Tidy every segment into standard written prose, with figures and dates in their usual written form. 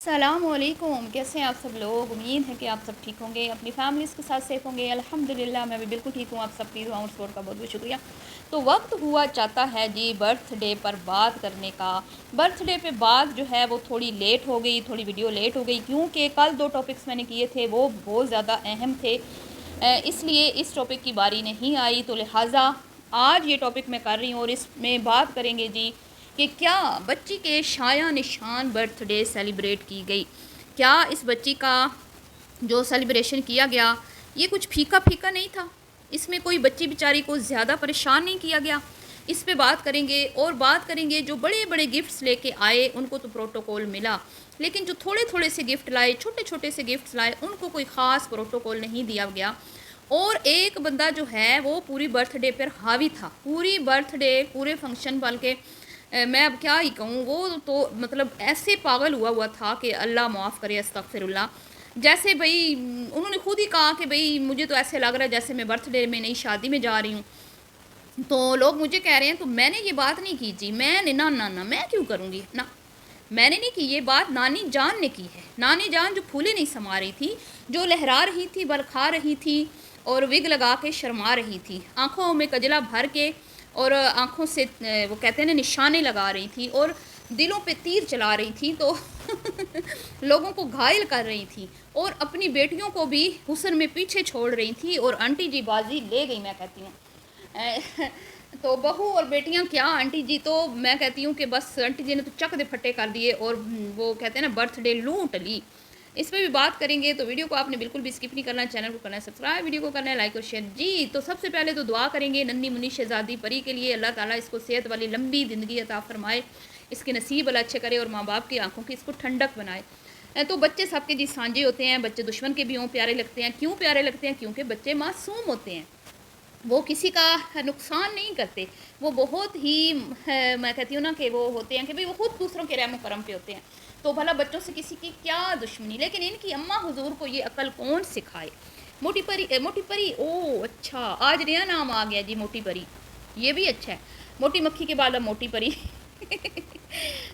السلام علیکم، کیسے ہیں آپ سب لوگ؟ امید ہے کہ آپ سب ٹھیک ہوں گے، اپنی فیملیز کے ساتھ سیف ہوں گے۔ الحمدللہ میں بھی بالکل ٹھیک ہوں۔ آپ سب کی دعاؤں اور سپورٹ کا بہت بہت شکریہ۔ تو وقت ہوا چاہتا ہے جی برتھ ڈے پر بات کرنے کا۔ برتھ ڈے پہ بات جو ہے وہ تھوڑی لیٹ ہو گئی، تھوڑی ویڈیو لیٹ ہو گئی، کیونکہ کل 2 ٹاپکس میں نے کیے تھے وہ بہت زیادہ اہم تھے، اس لیے اس ٹاپک کی باری نہیں آئی، تو لہٰذا آج یہ ٹاپک میں کر رہی ہوں اور اس میں بات کریں گے جی کہ کیا بچی کے شایع نشان برتھ ڈے سیلیبریٹ کی گئی۔ کیا اس بچی کا جو سیلیبریشن کیا گیا یہ کچھ پھیکا پھیکا نہیں تھا؟ اس میں کوئی بچی بیچاری کو زیادہ پریشان نہیں کیا گیا؟ اس پہ بات کریں گے، اور بات کریں گے جو بڑے بڑے گفٹس لے کے آئے ان کو تو پروٹوکول ملا، لیکن جو تھوڑے تھوڑے سے گفٹ لائے، چھوٹے چھوٹے سے گفٹس لائے، ان کو کوئی خاص پروٹوکول نہیں دیا گیا۔ اور ایک بندہ جو ہے وہ پوری برتھ ڈے پر حاوی تھا، پوری برتھ ڈے پورے فنکشن، بلکہ میں اب کیا ہی کہوں، وہ تو مطلب ایسے پاگل ہوا تھا کہ اللہ معاف کرے، استغفر اللہ۔ جیسے بھئی انہوں نے خود ہی کہا کہ بھئی مجھے تو ایسے لگ رہا ہے جیسے میں برتھ ڈے میں نئی شادی میں جا رہی ہوں۔ تو لوگ مجھے کہہ رہے ہیں تو میں نے یہ بات نہیں کی جی، میں نے نہ میں کیوں کروں گی، نہ میں نے نہیں کی، یہ بات نانی جان نے کی ہے۔ نانی جان جو پھولے نہیں سما رہی تھی، جو لہرا رہی تھی، برکھا رہی تھی اور وگ لگا کے شرما رہی تھی، آنکھوں میں کجلا بھر کے اور آنکھوں سے وہ کہتے ہیں نا نشانے لگا رہی تھی اور دلوں پہ تیر چلا رہی تھی، تو لوگوں کو گھائل کر رہی تھی اور اپنی بیٹیوں کو بھی حسن میں پیچھے چھوڑ رہی تھی، اور آنٹی جی بازی لے گئی میں کہتی ہوں۔ تو بہو اور بیٹیاں کیا، آنٹی جی تو میں کہتی ہوں کہ بس آنٹی جی نے تو چک دے پھٹے کر دیے اور وہ کہتے ہیں نا برتھ ڈے لوٹ لی۔ اس پہ بھی بات کریں گے، تو ویڈیو کو آپ نے بالکل بھی اسکپ نہیں کرنا، چینل کو کرنا ہے سبسکرائب، ویڈیو کو کرنا ہے لائک اور شیئر جی۔ تو سب سے پہلے تو دعا کریں گے ننھی منی شہزادی پری کے لیے، اللہ تعالیٰ اس کو صحت والی لمبی زندگی عطا فرمائے، اس کے نصیب اللہ اچھے کرے اور ماں باپ کی آنکھوں کی اس کو ٹھنڈک بنائے۔ تو بچے سب کے جی سانجے ہوتے ہیں، بچے دشمن کے بھی ہوں پیارے لگتے ہیں، کیوں پیارے لگتے ہیں؟ کیونکہ بچے معصوم ہوتے ہیں، وہ کسی کا نقصان نہیں کرتے، وہ بہت ہی میں کہتی ہوں نا کہ وہ ہوتے ہیں کہ وہ خود دوسروں کے رحم و کرم پہ ہوتے ہیں، تو بھلا بچوں سے کسی کی کیا دشمنی، لیکن ان کی اماں حضور کو یہ عقل کون سکھائے؟ موٹی پری او اچھا آج نیا نام آ گیا جی، موٹی پری، یہ بھی اچھا ہے، موٹی مکھی کے بعد اب موٹی پری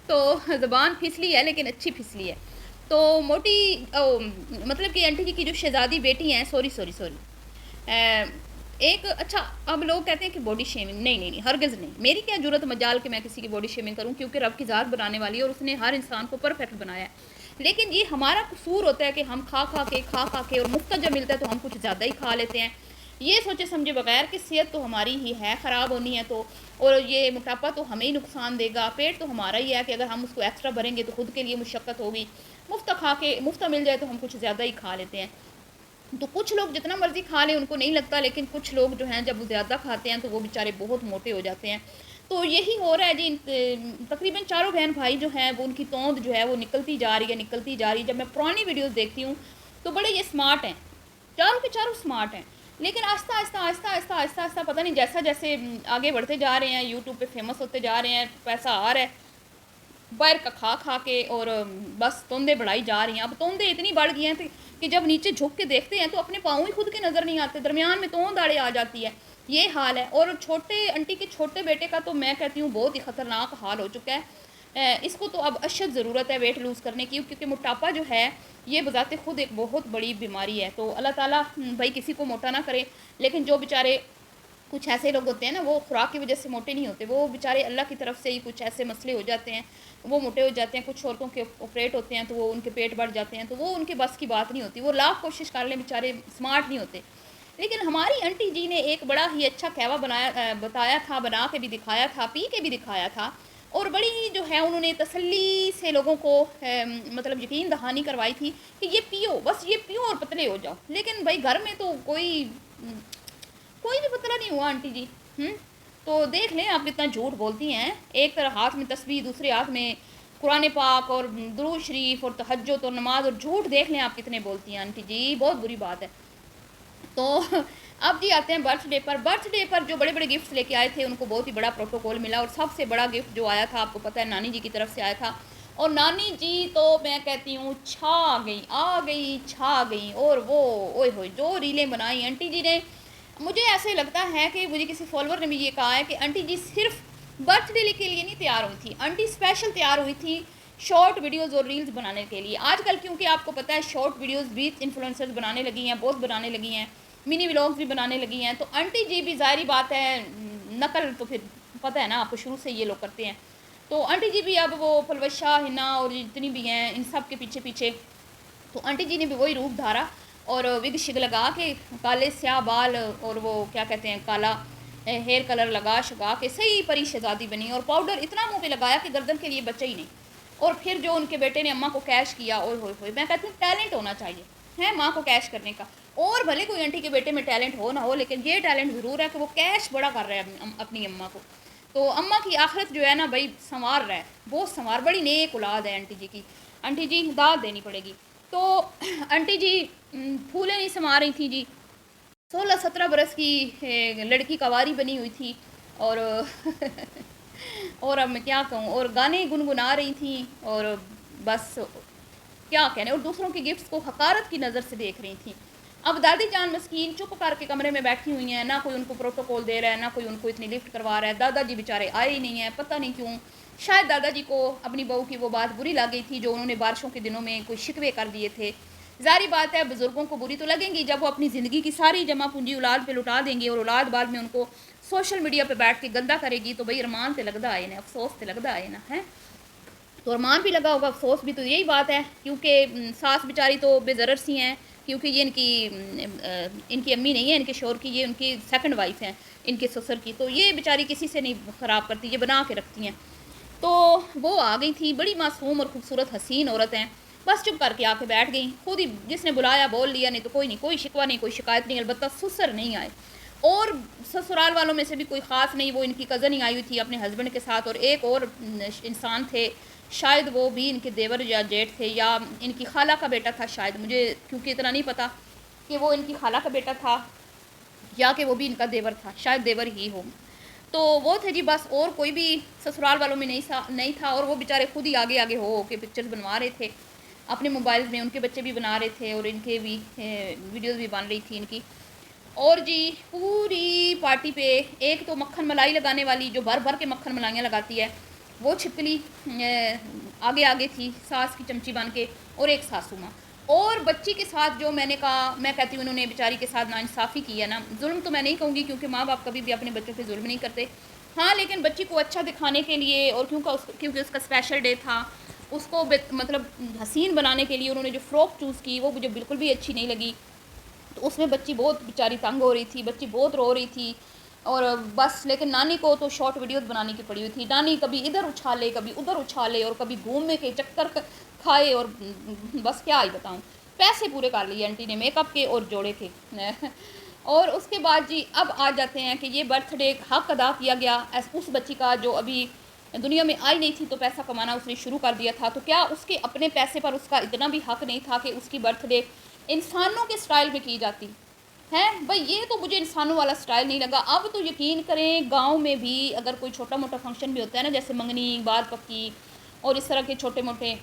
تو زبان پھسلی ہے لیکن اچھی پھسلی ہے۔ تو موٹی مطلب کہ آنٹی جی کی جو شہزادی بیٹی ہیں، سوری ایک اچھا، اب لوگ کہتے ہیں کہ باڈی شیمنگ، نہیں ہرگز نہیں، میری کیا جرت مجال کہ میں کسی کی باڈی شیمنگ کروں، کیونکہ رب کی ذات بنانے والی ہے اور اس نے ہر انسان کو پرفیکٹ بنایا ہے، لیکن یہ ہمارا قصور ہوتا ہے کہ ہم کھا کے اور مفت جب ملتا ہے تو ہم کچھ زیادہ ہی کھا لیتے ہیں، یہ سوچے سمجھے بغیر کہ صحت تو ہماری ہی ہے خراب ہونی ہے، تو اور یہ موٹاپا تو ہمیں ہی نقصان دے گا، پیٹ تو ہمارا ہی ہے کہ اگر ہم اس کو ایکسٹرا بھریں گے تو خود کے لیے مشقت ہوگی، مفت مل جائے تو ہم کچھ زیادہ ہی کھا لیتے ہیں۔ تو کچھ لوگ جتنا مرضی کھا لیں ان کو نہیں لگتا، لیکن کچھ لوگ جو ہیں جب وہ زیادہ کھاتے ہیں تو وہ بیچارے بہت موٹے ہو جاتے ہیں، تو یہی ہو رہا ہے جی۔ تقریباً چاروں بہن بھائی جو ہیں وہ ان کی توند جو ہے وہ نکلتی جا رہی ہے۔ جب میں پرانی ویڈیوز دیکھتی ہوں تو بڑے یہ سمارٹ ہیں، چاروں کے چاروں سمارٹ ہیں، لیکن آہستہ پتہ نہیں جیسا جیسے آگے بڑھتے جا رہے ہیں، یوٹیوب پہ فیمس ہوتے جا رہے ہیں، پیسہ آ رہا ہے، باہر کا کھا کے اور بس توندے بڑھائی جا رہی ہیں۔ اب توندے اتنی بڑھ گئی ہیں کہ جب نیچے جھک کے دیکھتے ہیں تو اپنے پاؤں ہی خود کے نظر نہیں آتے، درمیان میں توند آڑے آ جاتی ہے، یہ حال ہے۔ اور چھوٹے آنٹی کے چھوٹے بیٹے کا تو میں کہتی ہوں بہت ہی خطرناک حال ہو چکا ہے، اس کو تو اب اشد ضرورت ہے ویٹ لوز کرنے کی، کیونکہ موٹاپا جو ہے یہ بذات خود ایک بہت بڑی بیماری ہے، تو اللہ تعالیٰ بھائی کسی کو موٹا نہ کرے، لیکن جو بیچارے کچھ ایسے لوگ ہوتے ہیں نا وہ خوراک کی وجہ سے موٹے نہیں ہوتے، وہ بیچارے اللہ کی طرف سے ہی کچھ ایسے مسئلے ہو جاتے ہیں وہ موٹے ہو جاتے ہیں، کچھ عورتوں کے آپریٹ ہوتے ہیں تو وہ ان کے پیٹ بڑھ جاتے ہیں، تو وہ ان کے بس کی بات نہیں ہوتی، وہ لاکھ کوشش کر لیں بیچارے سمارٹ نہیں ہوتے۔ لیکن ہماری آنٹی جی نے ایک بڑا ہی اچھا کہوا بتایا تھا، بنا کے بھی دکھایا تھا، پی کے بھی دکھایا تھا، اور بڑی جو ہے انہوں نے تسلی سے لوگوں کو مطلب یقین دہانی کروائی تھی کہ یہ پیو، بس یہ پیو اور پتلے ہو جاؤ، لیکن بھائی گھر میں تو کوئی بھی پتلا نہیں ہوا آنٹی جی، تو دیکھ لیں آپ کتنا جھوٹ بولتی ہیں، ایک طرح ہاتھ میں تسبیح، دوسرے ہاتھ میں قرآن پاک اور درود شریف اور تہجد اور نماز، اور جھوٹ دیکھ لیں آپ کتنے بولتی ہیں آنٹی جی، بہت بری بات ہے۔ تو اب جی آتے ہیں برتھ ڈے پر جو بڑے بڑے گفٹس لے کے آئے تھے ان کو بہت ہی بڑا پروٹوکول ملا، اور سب سے بڑا گفٹ جو آیا تھا آپ کو پتہ ہے نانی جی کی طرف سے آیا تھا، اور نانی جی تو میں کہتی ہوں چھا گئی، اور وہ اوئے ہوئے جو ریلیں بنائی آنٹی جی نے، مجھے ایسے لگتا ہے کہ مجھے کسی فالوور نے بھی یہ کہا ہے کہ آنٹی جی صرف برتھ ڈے کے لیے نہیں تیار ہوئی تھی، آنٹی اسپیشل تیار ہوئی تھی شارٹ ویڈیوز اور ریلز بنانے کے لیے. آج کل کیونکہ آپ کو پتہ ہے شارٹ ویڈیوز بھی انفلوئنسرز بنانے لگی ہیں, بہت بنانے لگی ہیں, منی ولاگز بھی بنانے لگی ہیں. تو آنٹی جی بھی ظاہری بات ہے, نقل تو پھر پتہ ہے نا آپ کو, شروع سے یہ لوگ کرتے ہیں. تو آنٹی جی بھی اب وہ پلوشہ ہنا اور جتنی بھی ہیں ان سب کے پیچھے پیچھے, تو آنٹی جی نے بھی وہی روپ دھارا اور وگ شگ لگا کے کالے سیاہ بال اور وہ کیا کہتے ہیں کالا ہیئر کلر لگا شگا کے صحیح پری شہزادی بنی, اور پاؤڈر اتنا منہ پہ لگایا کہ گردن کے لیے بچا ہی نہیں. اور پھر جو ان کے بیٹے نے اماں کو کیش کیا, اوئے ہوئے ہوئے, میں کہتی ہوں ٹیلنٹ ہونا چاہیے ہے ماں کو کیش کرنے کا. اور بھلے کوئی آنٹی کے بیٹے میں ٹیلنٹ ہو نہ ہو, لیکن یہ ٹیلنٹ ضرور ہے کہ وہ کیش بڑا کر رہا ہے اپنی اماں کو. تو اماں کی آخرت جو ہے نا بھائی سنوار رہا ہے, بہت سنوار, بڑی نیک اولاد ہے آنٹی جی کی. آنٹی جی داد دینی پڑے گی. تو آنٹی جی پھولیں نہیں سما رہی تھیں جی, 16-17 برس کی لڑکی کواری بنی ہوئی تھی, اور اور اب میں کیا کہوں, اور گانے گنگنا رہی تھیں, اور بس کیا کہنے, اور دوسروں کی گفٹس کو حقارت کی نظر سے دیکھ رہی تھیں. اب دادی جان مسکین چپ کر کے کمرے میں بیٹھی ہوئی ہیں, نہ کوئی ان کو پروٹوکول دے رہا ہے, نہ کوئی ان کو اتنی لفٹ کروا رہا ہے. دادا جی بیچارے آئے ہی نہیں ہیں, پتہ نہیں کیوں. شاید دادا جی کو اپنی بہو کی وہ بات بری لگ گئی تھی جو انہوں نے بارشوں کے دنوں میں کوئی شکوے کر دیے تھے. ظاہری بات ہے بزرگوں کو بری تو لگیں گی جب وہ اپنی زندگی کی ساری جمع پونجی اولاد پہ لٹا دیں گے, اور اولاد بعد میں ان کو سوشل میڈیا پہ بیٹھ کے گندہ کرے گی. تو بھئی ارمان تے لگدا آئے نا, افسوس تے لگدا آئے نا ہے. تو ارمان بھی لگا ہوگا, افسوس بھی. تو یہی بات ہے, کیونکہ ساس بیچاری تو بے ضرر سی ہیں, کیونکہ یہ ان کی امی نہیں ہے ان کے شوہر کی, یہ ان کی سیکنڈ وائف ہیں ان کے سسر کی. تو یہ بیچاری کسی سے نہیں خراب کرتی, یہ بنا کے رکھتی ہیں. تو وہ آ گئی تھیں, بڑی معصوم اور خوبصورت حسین عورت ہیں, بس چپ کر کے آ کے بیٹھ گئیں. خود ہی جس نے بلایا بول لیا, نہیں تو کوئی نہیں, کوئی شکوہ نہیں, کوئی شکایت نہیں. البتہ سسر نہیں آئے, اور سسرال والوں میں سے بھی کوئی خاص نہیں. وہ ان کی کزن ہی آئی ہوئی تھی اپنے ہسبینڈ کے ساتھ, اور ایک اور انسان تھے, شاید وہ بھی ان کے دیور یا جیٹھ تھے, یا ان کی خالہ کا بیٹا تھا شاید, مجھے کیونکہ اتنا نہیں پتہ کہ وہ ان کی خالہ کا بیٹا تھا یا کہ وہ بھی ان کا دیور تھا, شاید دیور ہی ہو. تو وہ تھے جی بس, اور کوئی بھی سسرال والوں میں نہیں تھا. اور وہ بیچارے خود ہی آگے آگے ہو کے پکچرز بنوا رہے تھے اپنے موبائل میں, ان کے بچے بھی بنا رہے تھے, اور ان کے بھی ویڈیوز بھی بن رہی تھی ان کی. اور جی پوری پارٹی پہ ایک تو مکھن ملائی لگانے والی جو بھر بھر کے مکھن ملائیاں لگاتی ہے, وہ چھپکلی آگے آگے تھی ساس کی چمچی بن کے, اور ایک ساسو ماں. اور بچی کے ساتھ جو میں نے کہا, میں کہتی ہوں انہوں نے بیچاری کے ساتھ ناانصافی کی ہے نا, ظلم تو میں نہیں کہوں گی کیونکہ ماں باپ کبھی بھی اپنے بچوں پہ ظلم نہیں کرتے, ہاں لیکن بچی کو اچھا دکھانے کے لیے, اور کیونکہ اس کا اسپیشل ڈے تھا, اس کو مطلب حسین بنانے کے لیے انہوں نے جو فراک چوز کی وہ مجھے بالکل بھی اچھی نہیں لگی. تو اس میں بچی بہت بیچاری تنگ ہو رہی تھی, بچی بہت رو رہی تھی. اور بس لیکن نانی کو تو شارٹ ویڈیوز بنانے کی پڑی ہوئی تھی. نانی کبھی ادھر اچھالے, کبھی ادھر اچھالے, اور کبھی گھومنے کے چکر کھائے, اور بس کیا ہی بتاؤں, پیسے پورے کر لیے آنٹی نے میک اپ کے اور جوڑے کے. اور اس کے بعد جی اب آ جاتے ہیں کہ یہ برتھ ڈے حق ادا کیا گیا اس بچی کا جو ابھی دنیا میں آئی نہیں تھی, تو پیسہ کمانا اس نے شروع کر دیا تھا. تو کیا اس کے اپنے پیسے پر اس کا اتنا بھی حق نہیں تھا کہ اس کی برتھ ڈے انسانوں کے سٹائل میں کی جاتی ہے؟ بھائی یہ تو مجھے انسانوں والا سٹائل نہیں لگا. اب تو یقین کریں گاؤں میں بھی اگر کوئی چھوٹا موٹا فنکشن بھی ہوتا ہے نا, جیسے منگنی, بات پکی اور اس طرح کے چھوٹے موٹے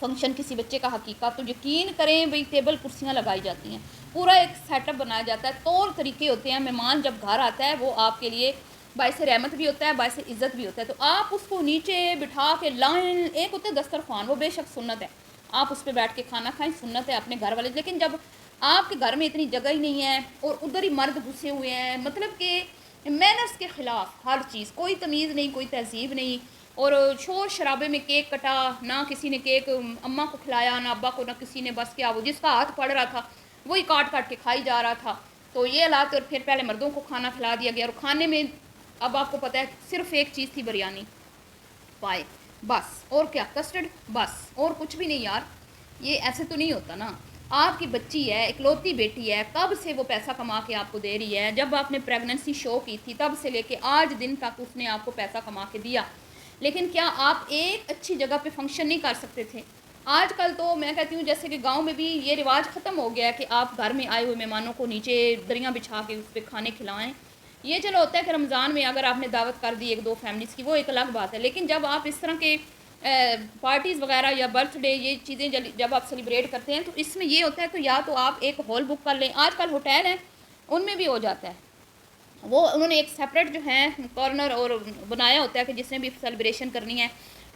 فنکشن کسی بچے کا حقیقہ, تو یقین کریں بھئی ٹیبل کرسیاں لگائی جاتی ہیں, پورا ایک سیٹ اپ بنایا جاتا ہے, طور طریقے ہوتے ہیں. مہمان جب گھر آتا ہے وہ آپ کے لیے باعث رحمت بھی ہوتا ہے, باعث عزت بھی ہوتا ہے. تو آپ اس کو نیچے بٹھا کے لائن, ایک ہوتا ہے دسترخوان, وہ بے شک سنت ہے, آپ اس پہ بیٹھ کے کھانا کھائیں, سنت ہے اپنے گھر والے. لیکن جب آپ کے گھر میں اتنی جگہ ہی نہیں ہے اور ادھر ہی مرد گھسے ہوئے ہیں, مطلب کہ مینرز کے خلاف ہر چیز, کوئی تمیز نہیں, کوئی تہذیب نہیں, اور شور شرابے میں کیک کٹا, نہ کسی نے کیک اماں کو کھلایا, نہ ابا کو, نہ کسی نے, بس کیا وہ جس کا ہاتھ پڑ رہا تھا وہی کاٹ کاٹ کے کھائی جا رہا تھا. تو یہ حالات, اور پھر پہلے مردوں کو کھانا کھلا دیا گیا, اور کھانے میں اب آپ کو پتہ ہے صرف ایک چیز تھی, بریانی پائے بس, اور کیا کسٹرڈ بس, اور کچھ بھی نہیں. یار یہ ایسے تو نہیں ہوتا نا. آپ کی بچی ہے, اکلوتی بیٹی ہے, کب سے وہ پیسہ کما کے آپ کو دے رہی ہے, جب آپ نے پریگننسی شو کی تھی تب سے لے کے آج دن تک اس نے آپ کو پیسہ کما کے دیا. لیکن کیا آپ ایک اچھی جگہ پہ فنکشن نہیں کر سکتے تھے؟ آج کل تو میں کہتی ہوں جیسے کہ گاؤں میں بھی یہ رواج ختم ہو گیا ہے کہ آپ گھر میں آئے ہوئے مہمانوں کو نیچے دریاں بچھا کے اس پہ کھانے کھلائیں. یہ چلو ہوتا ہے کہ رمضان میں اگر آپ نے دعوت کر دی ایک دو فیملیز کی, وہ ایک الگ بات ہے. لیکن جب آپ اس طرح کے پارٹیز وغیرہ یا برتھ ڈے یہ چیزیں جب آپ سیلیبریٹ کرتے ہیں, تو اس میں یہ ہوتا ہے کہ یا تو آپ ایک ہال بک کر لیں, آج کل ہوٹل ہیں ان میں بھی ہو جاتا ہے, وہ انہوں نے ایک سیپریٹ جو ہے کارنر اور بنایا ہوتا ہے کہ جس نے بھی سیلیبریشن کرنی ہے